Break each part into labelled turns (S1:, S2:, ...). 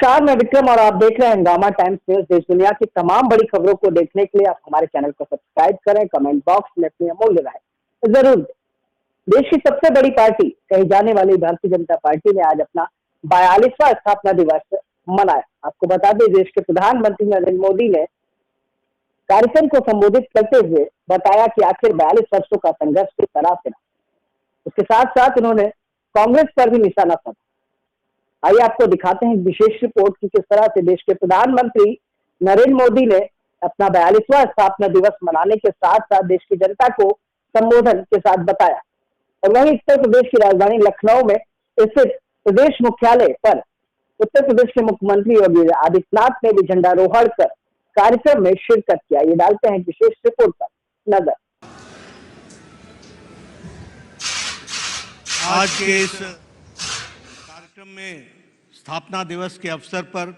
S1: नमस्कार, मैं विक्रम और आप देख रहे हैं हंगामा टाइम्स न्यूज। देश दुनिया की तमाम बड़ी खबरों को देखने के लिए आप हमारे चैनल को सब्सक्राइब करें, कमेंट बॉक्स में अपनी अमूल्य राय जरूर दें। देश की सबसे बड़ी पार्टी कही जाने वाली भारतीय जनता पार्टी ने आज अपना 42वां स्थापना दिवस मनाया। आपको बता दें, देश के प्रधानमंत्री नरेंद्र मोदी ने कार्यक्रम को संबोधित करते हुए बताया कि आखिर 42 वर्षों का संघर्ष किस तरह से। उसके साथ साथ उन्होंने कांग्रेस पर भी निशाना साधा। आइए आपको दिखाते हैं विशेष रिपोर्ट की किस तरह से देश के प्रधानमंत्री नरेंद्र मोदी ने अपना 42वां स्थापना दिवस मनाने के साथ साथ देश की जनता को संबोधन के साथ बताया। और वहीं उत्तर प्रदेश की राजधानी लखनऊ में स्थित प्रदेश मुख्यालय पर उत्तर प्रदेश के मुख्यमंत्री योगी आदित्यनाथ ने भी झंडारोहण कर कार्यक्रम में शिरकत किया। ये डालते हैं विशेष रिपोर्ट पर नजर।
S2: आज के इस कार्यक्रम में स्थापना दिवस के अवसर पर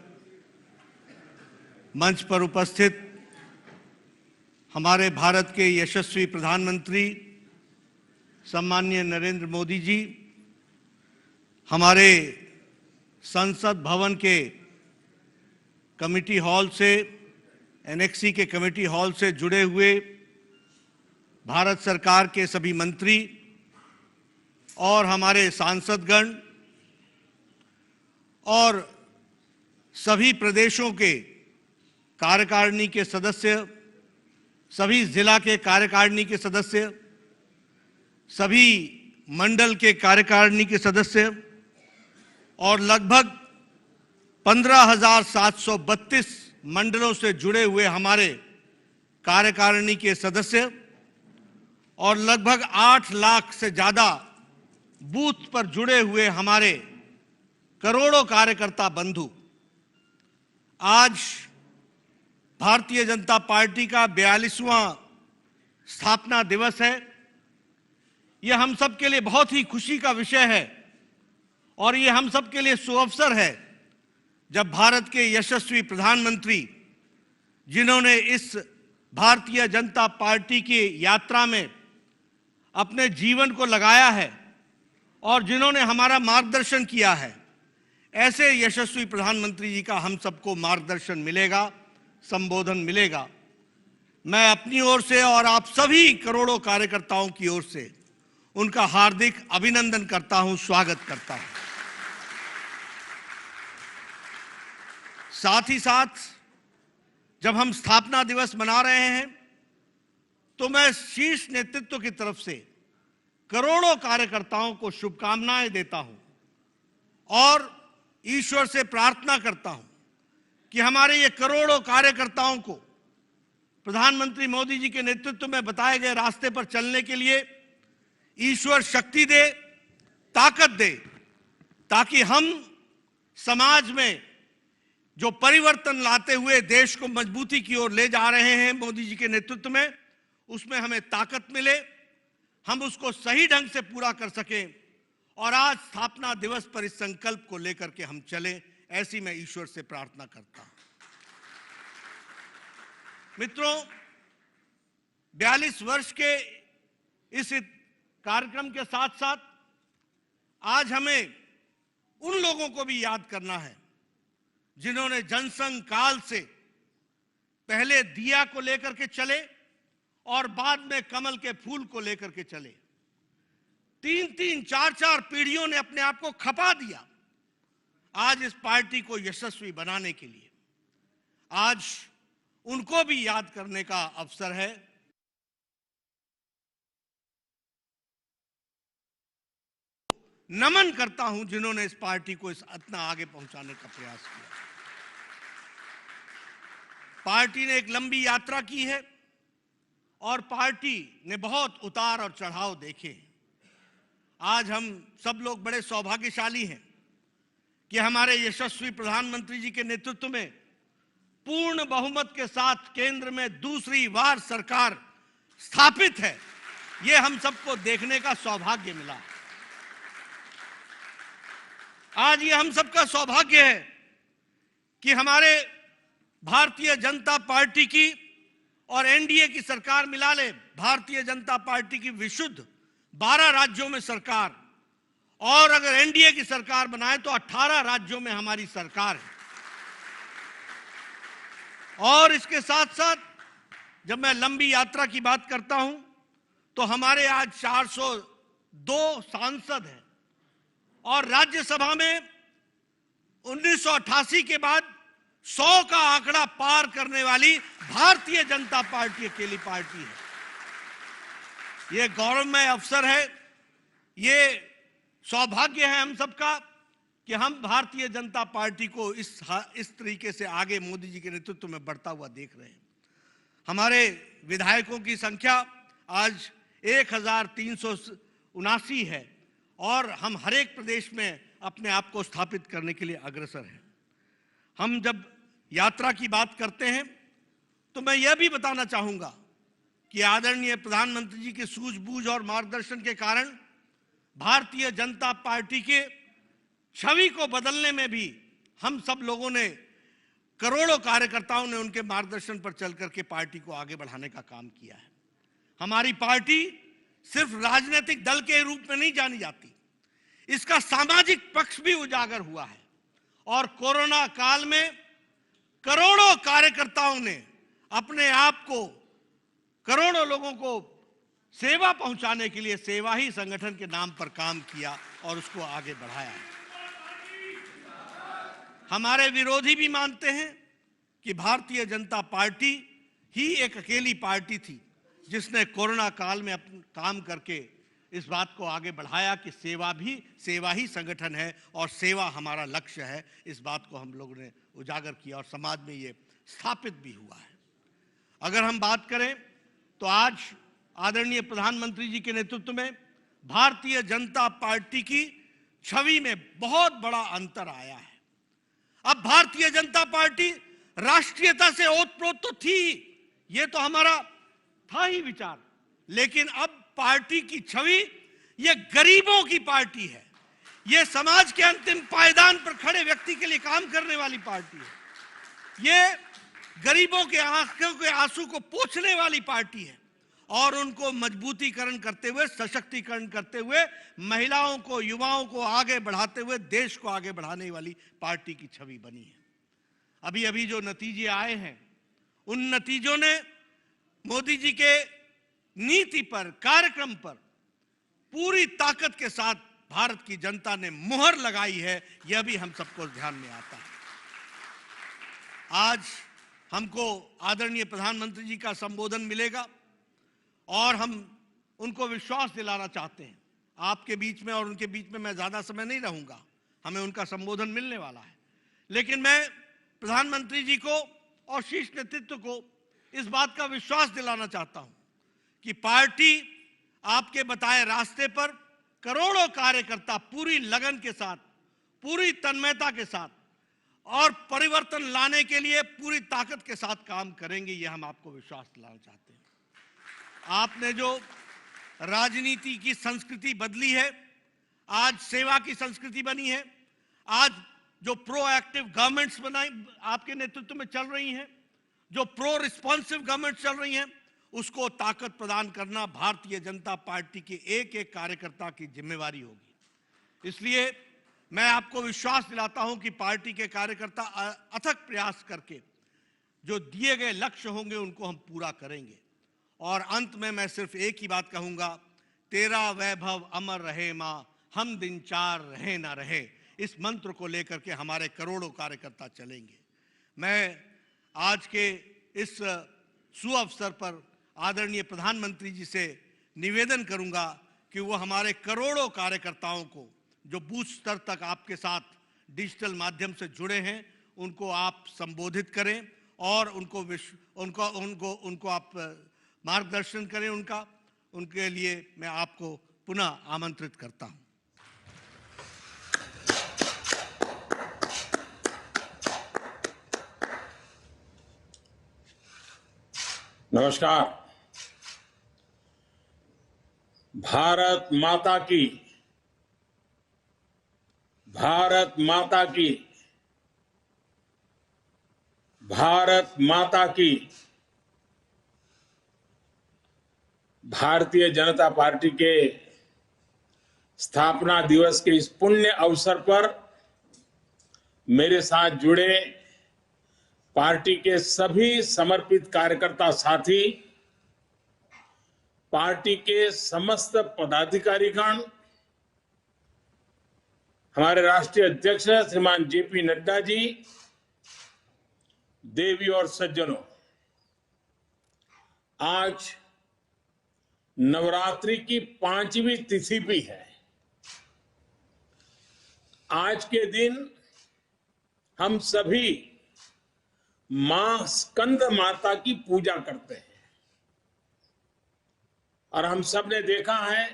S2: मंच पर उपस्थित हमारे भारत के यशस्वी प्रधानमंत्री सम्माननीय नरेंद्र मोदी जी, हमारे संसद भवन के कमेटी हॉल से, एनेक्सी के कमेटी हॉल से जुड़े हुए भारत सरकार के सभी मंत्री और हमारे सांसदगण और सभी प्रदेशों के कार्यकारिणी के सदस्य, सभी जिला के कार्यकारिणी के सदस्य, सभी मंडल के कार्यकारिणी के सदस्य और लगभग 15,732 मंडलों से जुड़े हुए हमारे कार्यकारिणी के सदस्य और लगभग 8 लाख से ज़्यादा बूथ पर जुड़े हुए हमारे करोड़ों कार्यकर्ता बंधु, आज भारतीय जनता पार्टी का 42वां स्थापना दिवस है। यह हम सब के लिए बहुत ही खुशी का विषय है और ये हम सब के लिए सुअवसर है जब भारत के यशस्वी प्रधानमंत्री, जिन्होंने इस भारतीय जनता पार्टी की यात्रा में अपने जीवन को लगाया है और जिन्होंने हमारा मार्गदर्शन किया है, ऐसे यशस्वी प्रधानमंत्री जी का हम सबको मार्गदर्शन मिलेगा, संबोधन मिलेगा। मैं अपनी ओर से और आप सभी करोड़ों कार्यकर्ताओं की ओर से उनका हार्दिक अभिनंदन करता हूं, स्वागत करता हूं। साथ ही साथ जब हम स्थापना दिवस मना रहे हैं तो मैं शीर्ष नेतृत्व की तरफ से करोड़ों कार्यकर्ताओं को शुभकामनाएं देता हूं और ईश्वर से प्रार्थना करता हूं कि हमारे ये करोड़ों कार्यकर्ताओं को प्रधानमंत्री मोदी जी के नेतृत्व में बताए गए रास्ते पर चलने के लिए ईश्वर शक्ति दे, ताकत दे, ताकि हम समाज में जो परिवर्तन लाते हुए देश को मजबूती की ओर ले जा रहे हैं मोदी जी के नेतृत्व में, उसमें हमें ताकत मिले, हम उसको सही ढंग से पूरा कर सकें और आज स्थापना दिवस पर इस संकल्प को लेकर के हम चलें, ऐसी मैं ईश्वर से प्रार्थना करता हूं। मित्रों, 42 वर्ष के इस कार्यक्रम के साथ साथ आज हमें उन लोगों को भी याद करना है जिन्होंने जनसंघ काल से पहले दिया को लेकर के चले और बाद में कमल के फूल को लेकर के चले। 3-3, 4-4 पीढ़ियों ने अपने आप को खपा दिया आज इस पार्टी को यशस्वी बनाने के लिए। आज उनको भी याद करने का अवसर है। नमन करता हूं जिन्होंने इस पार्टी को इतना आगे पहुंचाने का प्रयास किया। पार्टी ने एक लंबी यात्रा की है और पार्टी ने बहुत उतार और चढ़ाव देखे। आज हम सब लोग बड़े सौभाग्यशाली हैं कि हमारे यशस्वी प्रधानमंत्री जी के नेतृत्व में पूर्ण बहुमत के साथ केंद्र में दूसरी बार सरकार स्थापित है। ये हम सबको देखने का सौभाग्य मिला। आज ये हम सबका सौभाग्य है कि हमारे भारतीय जनता पार्टी की और एनडीए की सरकार मिला ले, भारतीय जनता पार्टी की विशुद्ध 12 राज्यों में सरकार, और अगर एनडीए की सरकार बनाए तो 18 राज्यों में हमारी सरकार है। और इसके साथ साथ जब मैं लंबी यात्रा की बात करता हूं तो हमारे आज 402 सांसद हैं और राज्यसभा में 1988 के बाद 100 का आंकड़ा पार करने वाली भारतीय जनता पार्टी अकेली पार्टी है। यह गौरवमय अवसर है, ये सौभाग्य है हम सबका कि हम भारतीय जनता पार्टी को इस तरीके से आगे मोदी जी के नेतृत्व में बढ़ता हुआ देख रहे हैं। हमारे विधायकों की संख्या आज 1379 है और हम हर एक प्रदेश में अपने आप को स्थापित करने के लिए अग्रसर हैं। हम जब यात्रा की बात करते हैं तो मैं यह भी बताना चाहूंगा कि आदरणीय प्रधानमंत्री जी के सूझबूझ और मार्गदर्शन के कारण भारतीय जनता पार्टी के छवि को बदलने में भी हम सब लोगों ने, करोड़ों कार्यकर्ताओं ने उनके मार्गदर्शन पर चल करके पार्टी को आगे बढ़ाने का काम किया है। हमारी पार्टी सिर्फ राजनीतिक दल के रूप में नहीं जानी जाती, इसका सामाजिक पक्ष भी उजागर हुआ है और कोरोना काल में करोड़ों कार्यकर्ताओं ने अपने आप को, करोड़ों लोगों को सेवा पहुंचाने के लिए सेवा ही संगठन के नाम पर काम किया और उसको आगे बढ़ाया। हमारे विरोधी भी मानते हैं कि भारतीय जनता पार्टी ही एक अकेली पार्टी थी जिसने कोरोना काल में अपना काम करके इस बात को आगे बढ़ाया कि सेवा ही संगठन है और सेवा हमारा लक्ष्य है। इस बात को हम लोगों ने उजागर किया और समाज में ये स्थापित भी हुआ है। अगर हम बात करें तो आज आदरणीय प्रधानमंत्री जी के नेतृत्व में भारतीय जनता पार्टी की छवि में बहुत बड़ा अंतर आया है। अब भारतीय जनता पार्टी राष्ट्रीयता से ओतप्रोत तो थी, ये तो हमारा था ही विचार, लेकिन अब पार्टी की छवि ये गरीबों की पार्टी है, ये समाज के अंतिम पायदान पर खड़े व्यक्ति के लिए काम करने वाली पार्टी है, ये गरीबों के आंखों के आंसू को पोंछने वाली पार्टी है और उनको मजबूतीकरण करते हुए, सशक्तिकरण करते हुए, महिलाओं को, युवाओं को आगे बढ़ाते हुए देश को आगे बढ़ाने वाली पार्टी की छवि बनी है। अभी अभी जो नतीजे आए हैं उन नतीजों ने मोदी जी के नीति पर, कार्यक्रम पर पूरी ताकत के साथ भारत की जनता ने मुहर लगाई है, यह भी हम सबको ध्यान में आता है। आज हमको आदरणीय प्रधानमंत्री जी का संबोधन मिलेगा और हम उनको विश्वास दिलाना चाहते हैं। आपके बीच में और उनके बीच में मैं ज्यादा समय नहीं रहूंगा, हमें उनका संबोधन मिलने वाला है, लेकिन मैं प्रधानमंत्री जी को और शीर्ष नेतृत्व को इस बात का विश्वास दिलाना चाहता हूं कि पार्टी आपके बताए रास्ते पर करोड़ों कार्यकर्ता पूरी लगन के साथ, पूरी तन्मयता के साथ और परिवर्तन लाने के लिए पूरी ताकत के साथ काम करेंगे, यह हम आपको विश्वास दिलाना चाहते हैं। आपने जो राजनीति की संस्कृति बदली है, आज सेवा की संस्कृति बनी है, आज जो प्रोएक्टिव गवर्नमेंट्स बनाई आपके नेतृत्व में चल रही हैं, जो प्रो रिस्पॉन्सिव गवर्नमेंट चल रही हैं, उसको ताकत प्रदान करना भारतीय जनता पार्टी के एक एक कार्यकर्ता की जिम्मेवारी होगी। इसलिए मैं आपको विश्वास दिलाता हूं कि पार्टी के कार्यकर्ता अथक प्रयास करके जो दिए गए लक्ष्य होंगे उनको हम पूरा करेंगे। और अंत में मैं सिर्फ एक ही बात कहूंगा, तेरा वैभव अमर रहे मां, हम दिन चार रहे ना रहे, इस मंत्र को लेकर के हमारे करोड़ों कार्यकर्ता चलेंगे। मैं आज के इस सुअवसर पर आदरणीय प्रधानमंत्री जी से निवेदन करूंगा कि वो हमारे करोड़ों कार्यकर्ताओं को जो बूथ स्तर तक आपके साथ डिजिटल माध्यम से जुड़े हैं, उनको आप संबोधित करें और उनको आप मार्गदर्शन करें। उनके लिए मैं आपको पुनः आमंत्रित करता हूं।
S3: नमस्कार। भारत माता की, भारत माता की, भारत माता की। भारतीय जनता पार्टी के स्थापना दिवस के इस पुण्य अवसर पर मेरे साथ जुड़े पार्टी के सभी समर्पित कार्यकर्ता साथी, पार्टी के समस्त पदाधिकारीगण, हमारे राष्ट्रीय अध्यक्ष श्रीमान जेपी नड्डा जी, देवी और सज्जनों, आज नवरात्रि की 5वीं तिथि भी है। आज के दिन हम सभी मां स्कंद माता की पूजा करते हैं और हम सब ने देखा है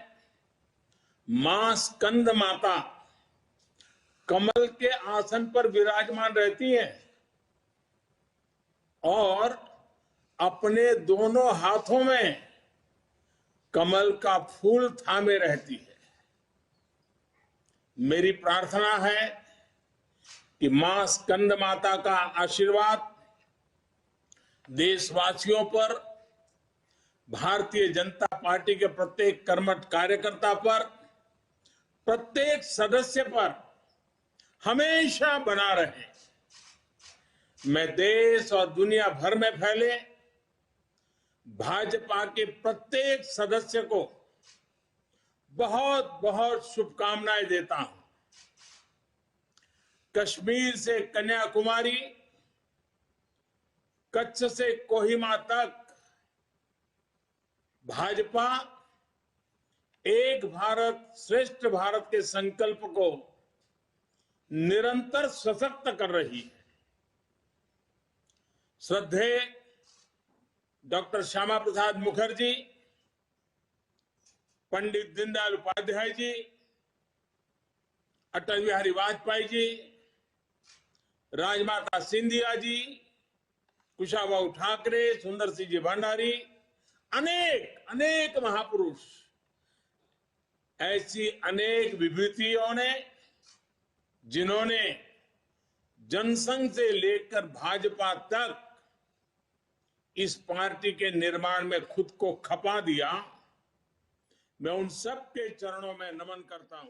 S3: मां स्कंद माता कमल के आसन पर विराजमान रहती हैं और अपने दोनों हाथों में कमल का फूल थामे रहती है। मेरी प्रार्थना है कि मां स्कंद माता का आशीर्वाद देशवासियों पर, भारतीय जनता पार्टी के प्रत्येक कर्मठ कार्यकर्ता पर, प्रत्येक सदस्य पर हमेशा बना रहे। मैं देश और दुनिया भर में फैले भाजपा के प्रत्येक सदस्य को बहुत बहुत शुभकामनाएं देता हूं। कश्मीर से कन्याकुमारी, कच्छ से कोहिमा तक भाजपा एक भारत श्रेष्ठ भारत के संकल्प को निरंतर सशक्त कर रही है। श्रद्धेय डॉक्टर श्यामा प्रसाद मुखर्जी, पंडित दीनदयाल उपाध्याय जी, अटल बिहारी वाजपेयी जी, राजमाता सिंधिया जी, कुशाभाऊ ठाकरे, सुंदर सिंह जी भंडारी, अनेक महापुरुष, ऐसी अनेक विभूतियों ने, जिन्होंने जनसंघ से लेकर भाजपा तक इस पार्टी के निर्माण में खुद को खपा दिया, मैं उन सब के चरणों में नमन करता हूं।